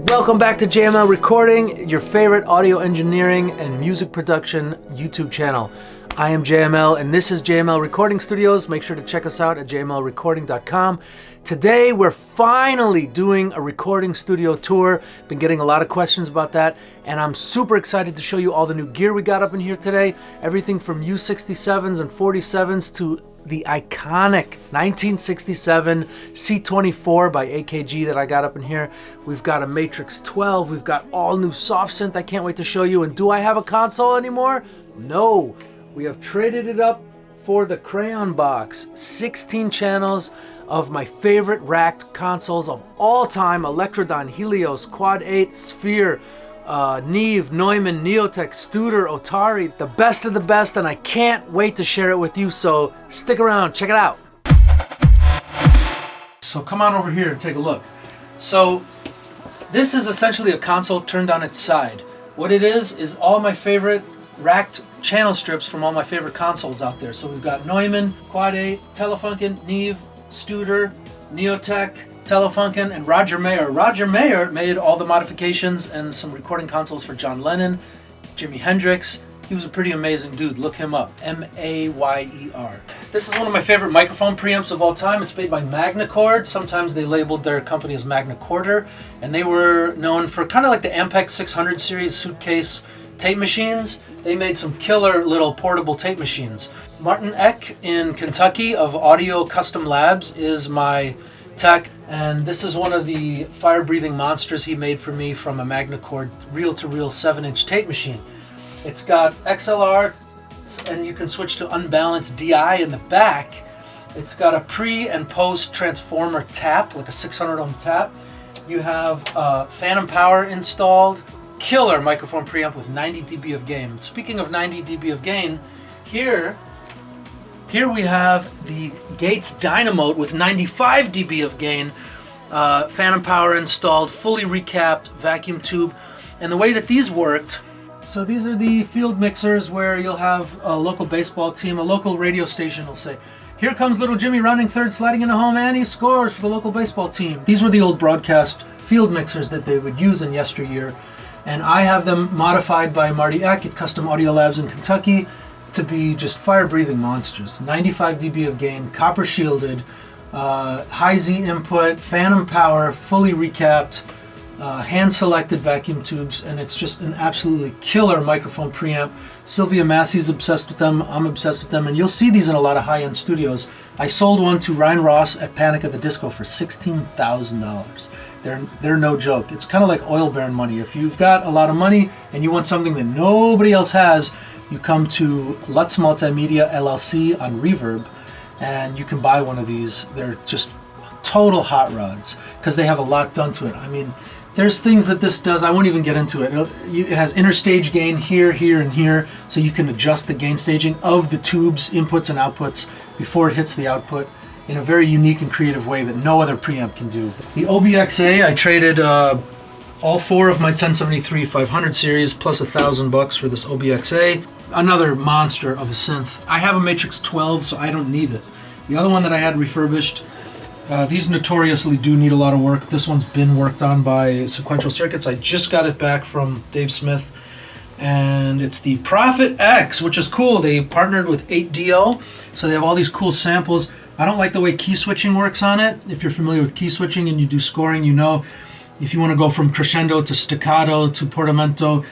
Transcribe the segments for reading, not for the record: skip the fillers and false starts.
Welcome back to JML Recording, your favorite audio engineering and music production YouTube channel. I am JML and this is JML Recording Studios. Make sure to check us out at jmlrecording.com. Today we're finally doing a recording studio tour. Been getting a lot of questions about that, and I'm super excited to show you all the new gear we got up in here today. Everything from U67s and 47s to the iconic 1967 C24 by AKG that I got up in here. We've got a Matrix 12. We've got all new soft synth I can't wait to show you. And do I have a console anymore? No. We have traded it up for the Crayon Box. 16 channels of my favorite racked consoles of all time. Electrodyne, Helios, Quad 8, Sphere, Neve, Neumann, Neotech, Studer, Otari, the best of the best, and I can't wait to share it with you, so stick around, check it out. So come on over here and take a look. So this is essentially a console turned on its side. What it is all my favorite racked channel strips from all my favorite consoles out there. So we've got Neumann, Quad 8, Telefunken, Neve, Studer, Neotech, Telefunken, and Roger Mayer. Roger Mayer made all the modifications and some recording consoles for John Lennon, Jimi Hendrix. He was a pretty amazing dude. Look him up. M-A-Y-E-R. This is one of my favorite microphone preamps of all time. It's made by Magnacord. Sometimes they labeled their company as Magnacorder, and they were known for kind of like the Ampex 600 series suitcase tape machines. They made some killer little portable tape machines. Martin Eck in Kentucky of Audio Custom Labs is my tech, and this is one of the fire-breathing monsters he made for me from a Magnacord reel-to-reel 7-inch tape machine. It's got XLR, and you can switch to unbalanced DI in the back. It's got a pre and post transformer tap, like a 600 ohm tap. You have phantom power installed. Killer microphone preamp with 90 dB of gain. Speaking of 90 dB of gain, here we have the Gates Dynamote with 95 dB of gain, phantom power installed, fully recapped, vacuum tube. And the way that these worked, so these are the field mixers where you'll have a local baseball team, a local radio station will say, "Here comes little Jimmy rounding third, sliding into home, and he scores for the local baseball team." These were the old broadcast field mixers that they would use in yesteryear. And I have them modified by Marty Eck at Custom Audio Labs in Kentucky to be just fire-breathing monsters. 95 dB of gain, copper shielded, high Z input, phantom power, fully recapped, hand-selected vacuum tubes, and it's just an absolutely killer microphone preamp. Sylvia Massey's obsessed with them, I'm obsessed with them, and you'll see these in a lot of high-end studios. I sold one to Ryan Ross at Panic at the Disco for $16,000. They're no joke. It's kind of like oil baron money. If you've got a lot of money and you want something that nobody else has, you come to Lutz Multimedia LLC on Reverb, and you can buy one of these. They're just total hot rods because they have a lot done to it. I mean, there's things that this does. I won't even get into it. It has interstage gain here, here, and here, so you can adjust the gain staging of the tubes, inputs and outputs before it hits the output in a very unique and creative way that no other preamp can do. The OBXA, I traded all four of my 1073 500 series plus $1,000 for this OBXA. Another monster of a synth. I have a Matrix 12, so I don't need it. The other one that I had refurbished, these notoriously do need a lot of work. This one's been worked on by Sequential Circuits. I just got it back from Dave Smith, and it's the Prophet X, which is cool. They partnered with 8DO, so they have all these cool samples. I don't like the way key switching works on it. If you're familiar with key switching and you do scoring, you know if you want to go from crescendo to staccato to portamento,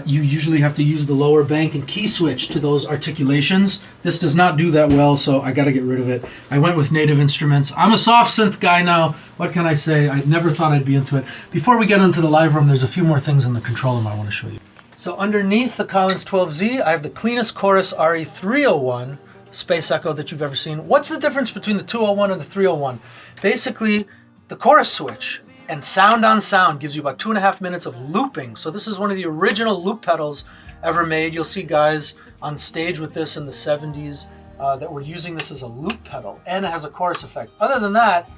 you usually have to use the lower bank and key switch to those articulations. This does not do that well, so I got to get rid of it. I went with Native Instruments. I'm a soft synth guy now. What can I say? I never thought I'd be into it. Before we get into the live room, there's a few more things in the control room I want to show you. So underneath the Collins 12Z, I have the cleanest Chorus RE301 Space Echo that you've ever seen. What's the difference between the 201 and the 301? Basically, the chorus switch and sound on sound gives you about 2.5 minutes of looping. So this is one of the original loop pedals ever made. You'll see guys on stage with this in the 70s that were using this as a loop pedal, and it has a chorus effect. Other than that,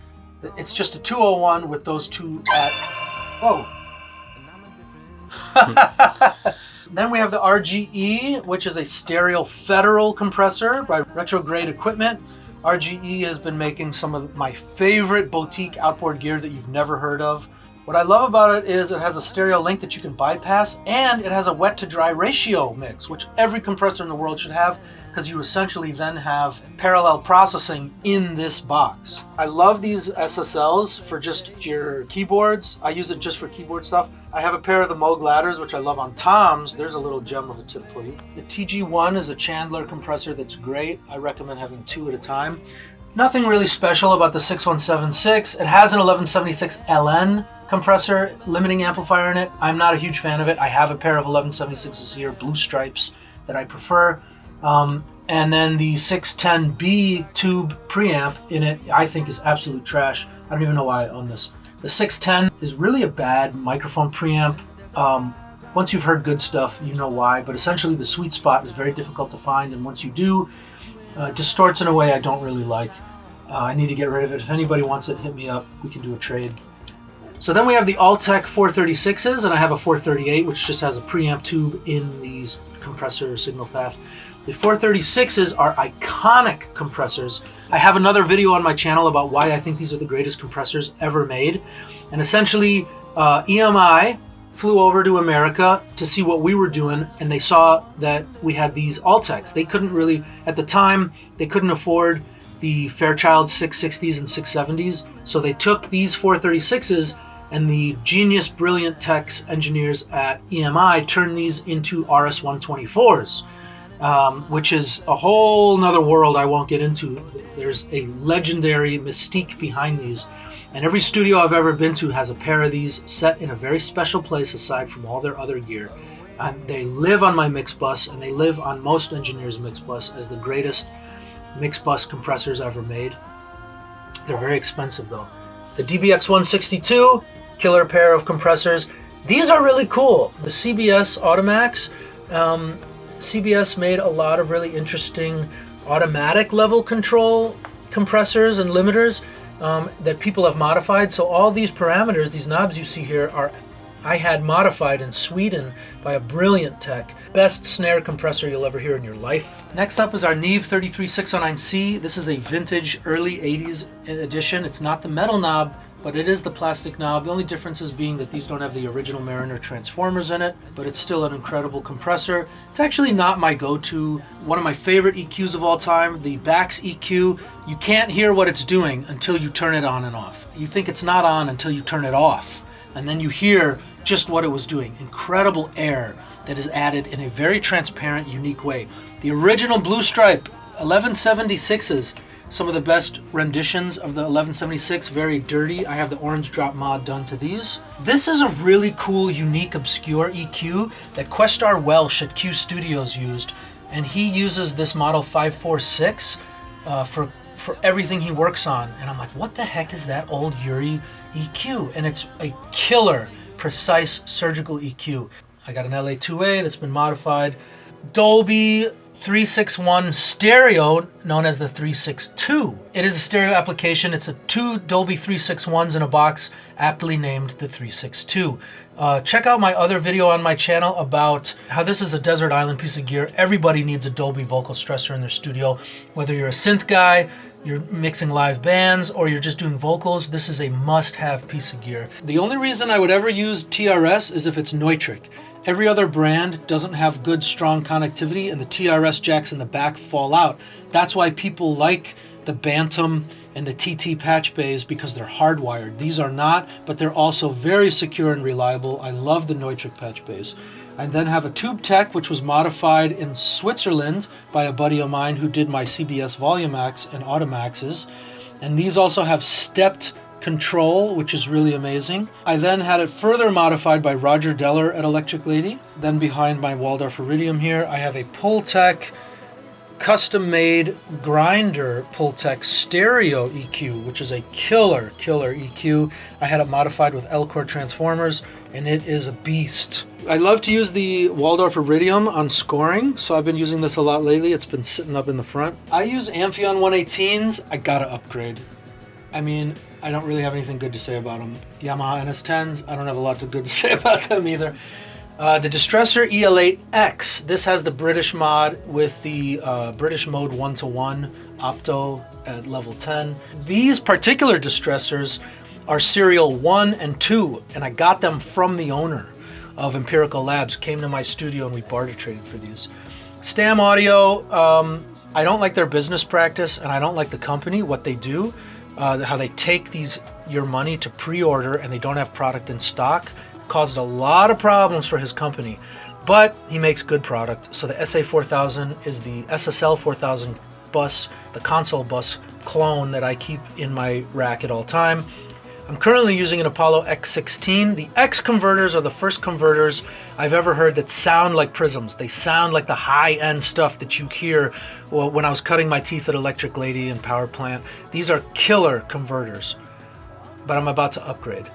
it's just a 201 with those two at... Whoa. Then we have the RGE, which is a stereo federal compressor by Retrograde Equipment. RGE has been making some of my favorite boutique outboard gear that you've never heard of. What I love about it is it has a stereo link that you can bypass, and it has a wet to dry ratio mix, which every compressor in the world should have, because you essentially then have parallel processing in this box. I love these SSLs for just your keyboards. I use it just for keyboard stuff. I have a pair of the Moog ladders, which I love on toms. There's a little gem of a tip for you. The TG1 is a Chandler compressor that's great. I recommend having 2 at a time. Nothing really special about the 6176. It has an 1176 LN compressor limiting amplifier in it. I'm not a huge fan of it. I have a pair of 1176s here, blue stripes, that I prefer. And then the 610B tube preamp in it, I think, is absolute trash. I don't even know why I own this. The 610 is really a bad microphone preamp. Once you've heard good stuff, you know why, but essentially the sweet spot is very difficult to find, and once you do, distorts in a way I don't really like. I need to get rid of it. If anybody wants it, hit me up. We can do a trade. So then we have the Altec 436s, and I have a 438, which just has a preamp tube in the compressor signal path. The 436s are iconic compressors. I have another video on my channel about why I think these are the greatest compressors ever made. And essentially, EMI flew over to America to see what we were doing, and they saw that we had these Altecs. They couldn't really, at the time, they couldn't afford the Fairchild 660s and 670s, so they took these 436s, and the genius, brilliant techs, engineers at EMI turned these into RS-124s, which is a whole nother world I won't get into. There's a legendary mystique behind these, and every studio I've ever been to has a pair of these set in a very special place aside from all their other gear. And they live on my mix bus, and they live on most engineers' mix bus as the greatest mix bus compressors ever made. They're very expensive though. The DBX 162, killer pair of compressors. These are really cool. The CBS Automax, CBS made a lot of really interesting automatic level control compressors and limiters that people have modified. So all these parameters, these knobs you see here, I had modified in Sweden by a brilliant tech. Best snare compressor you'll ever hear in your life. Next up is our Neve 33609C. This is a vintage early 80s edition. It's not the metal knob, but it is the plastic knob. The only difference is being that these don't have the original Mariner transformers in it, but it's still an incredible compressor. It's actually not my go-to. One of my favorite EQs of all time, the Bax EQ. You can't hear what it's doing until you turn it on and off. You think it's not on until you turn it off, and then you hear just what it was doing. Incredible air that is added in a very transparent, unique way. The original Blue Stripe 1176s, some of the best renditions of the 1176, very dirty. I have the orange drop mod done to these. This is a really cool, unique, obscure EQ that Questar Welsh at Q Studios used, and he uses this model 546 for everything he works on. And I'm like, what the heck is that old Yuri EQ? And it's a killer, precise surgical EQ. I got an LA2A that's been modified. Dolby 361 stereo, known as the 362. It is a stereo application. It's a 2 Dolby 361s in a box, aptly named the 362. Check out my other video on my channel about how this is a desert island piece of gear. Everybody needs a Dolby vocal stressor in their studio. Whether you're a synth guy, you're mixing live bands, or you're just doing vocals, this is a must-have piece of gear. The only reason I would ever use TRS is if it's Neutrik. Every other brand doesn't have good, strong connectivity, and the TRS jacks in the back fall out. That's why people like the Bantam and the TT patch bays, because they're hardwired. These are not, but they're also very secure and reliable. I love the Neutrik patch bays. I then have a Tube Tech, which was modified in Switzerland by a buddy of mine who did my CBS Volumax and Automaxes. And these also have stepped control, which is really amazing. I then had it further modified by Roger Deller at Electric Lady. Then behind my Waldorf Iridium here, I have a Pultec custom-made grinder Pultec stereo EQ, which is a killer EQ. I had it modified with L-Core transformers, and it is a beast. I love to use the Waldorf Iridium on scoring, so I've been using this a lot lately. It's been sitting up in the front. I use Amphion 118s. I gotta upgrade. I mean, I don't really have anything good to say about them. Yamaha NS10s, I don't have a lot good to say about them either. The Distressor EL8X, this has the British mod with the British mode 1-to-1 opto at level 10. These particular distressors are serial 1 and 2, and I got them from the owner of Empirical Labs. Came to my studio and we barter traded for these. Stam Audio, I don't like their business practice, and I don't like the company, what they do, how they take your money to pre-order and they don't have product in stock. Caused a lot of problems for his company, but he makes good product. So the SA4000 is the SSL 4000 bus, the console bus clone that I keep in my rack at all time. I'm currently using an Apollo X16. The X converters are the first converters I've ever heard that sound like prisms. They sound like the high-end stuff that you hear when I was cutting my teeth at Electric Lady and Power Plant. These are killer converters, but I'm about to upgrade.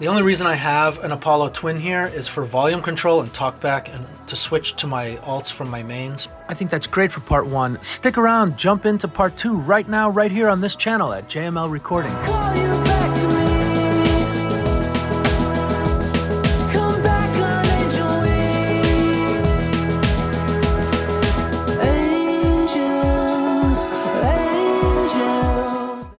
The only reason I have an Apollo Twin here is for volume control and talkback and to switch to my alts from my mains. I think that's great for part 1. Stick around, jump into part 2 right now, right here on this channel at JML Recording.